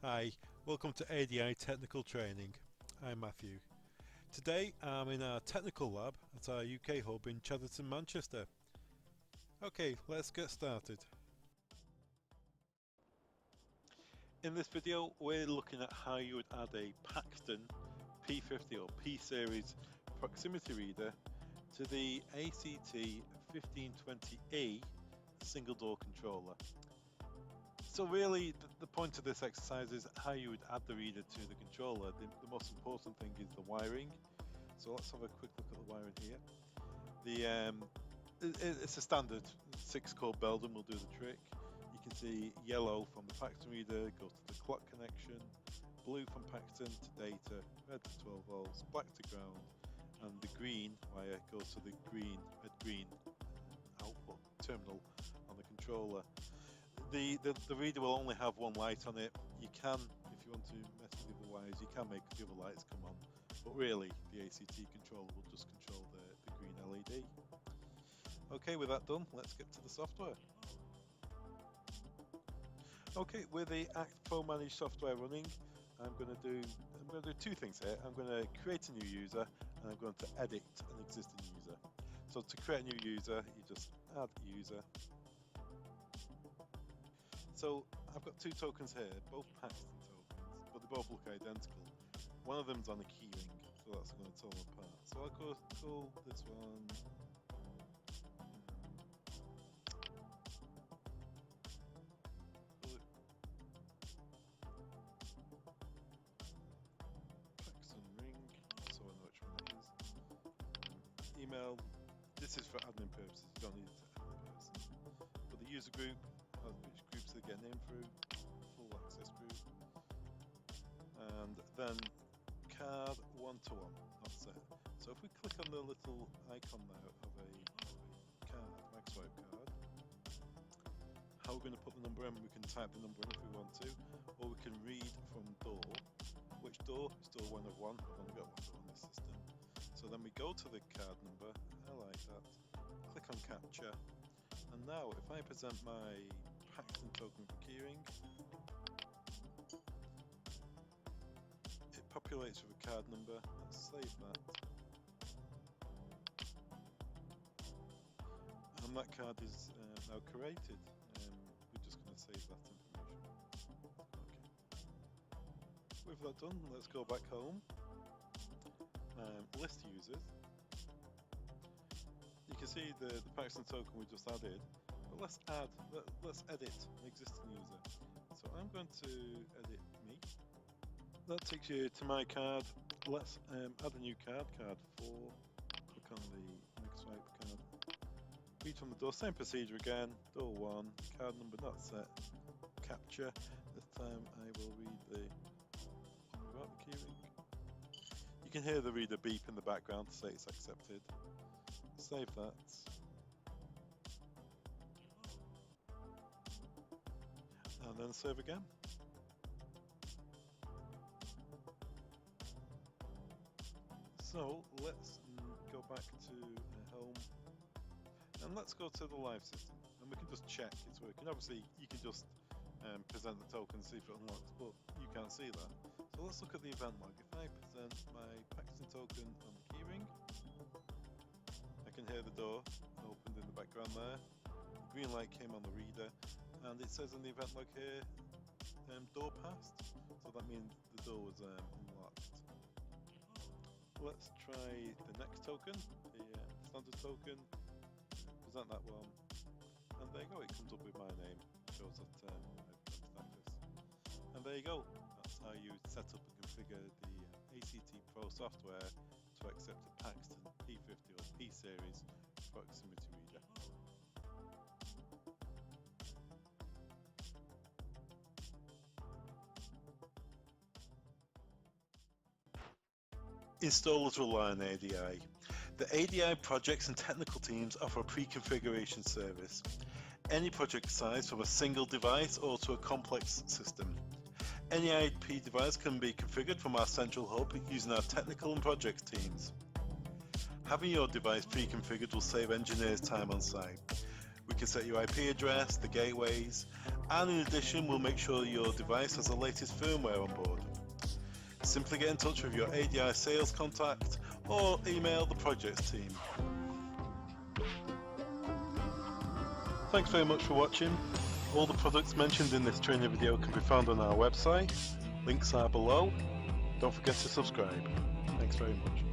Hi, welcome to ADI Technical Training. I'm Matthew. Today I'm in our technical lab at our UK hub in Chadderton, Manchester. Okay, let's get started. In this video we're looking at how you would add a Paxton P50 or P-series proximity reader to the ACT1520E single door controller. So really, the point of this exercise is how you would add the reader to the controller. The most important thing is the wiring. So let's have a quick look at the wiring here. It's a standard 6-core Belden will do the trick. You can see yellow from the Paxton Reader goes to the clock connection, blue from Paxton to data, red to 12 volts, black to ground, and the green wire goes to the red-green output terminal on the controller. The reader will only have one light on it. You can, if you want to mess with the other wires, you can make the other lights come on. But really, the ACT controller will just control the green LED. Okay, with that done, let's get to the software. Okay, with the ACTPro managed software running, I'm going to do two things here. I'm going to create a new user, and I'm going to edit an existing user. So to create a new user, you just add user. So I've got two tokens here, both Paxton tokens, but they both look identical. One of them's on a keyring, so that's going to tell them apart. So I'll call this one Paxton ring, so I know which one it is. Email. This is for admin purposes. You don't need it to admin purposes. But the user group, which groups they get named through, full access group, and then card 1-to-1, that's it. So if we click on the little icon now of a card, MagSwipe card, how we're going to put the number in, we can type the number in if we want to, or we can read from door. Which door? It's door 1 of 1, I've only got one door on this system. So then we go to the card number, I like that, click on capture, and now if I present my Paxton token for keyring, it populates with a card number. Let's save that. And that card is now created. We're just going to save that information. Okay. With that done, let's go back home. List users. You can see the Paxton token we just added. But let's edit an existing user. So I'm going to edit me. That takes you to my card. Let's add a new card, card 4. Click on the MagSwipe card. Read from the door, same procedure again. Door 1, card number not set. Capture. This time I will read the without the keyring. You can hear the reader beep in the background to say it's accepted. Save that. And then save again. So let's go back to home and let's go to the live system and we can just check it's working. Obviously you can just present the token and see if it unlocks, but you can't see that. So let's look at the event log. If I present my Paxton token on the keyring, I can hear the door opened in the background there. The green light came on the reader, and it says in the event log here, door passed. So that means the door was unlocked. Let's try the next token, the standard token. Present that one, and there you go. It comes up with my name. Shows that I've done this. And there you go. That's how you set up and configure the ACTPro software to accept a Paxton P50 or P-series proximity reader. Installers rely on ADI. The ADI projects and technical teams offer a pre-configuration service. Any project size from a single device or to a complex system. Any IP device can be configured from our central hub using our technical and project teams. Having your device pre-configured will save engineers time on site. We can set your IP address, the gateways, and in addition we'll make sure your device has the latest firmware on board. Simply get in touch with your ADI sales contact or email the projects team. Thanks very much for watching. All the products mentioned in this training video can be found on our website. Links are below. Don't forget to subscribe. Thanks very much.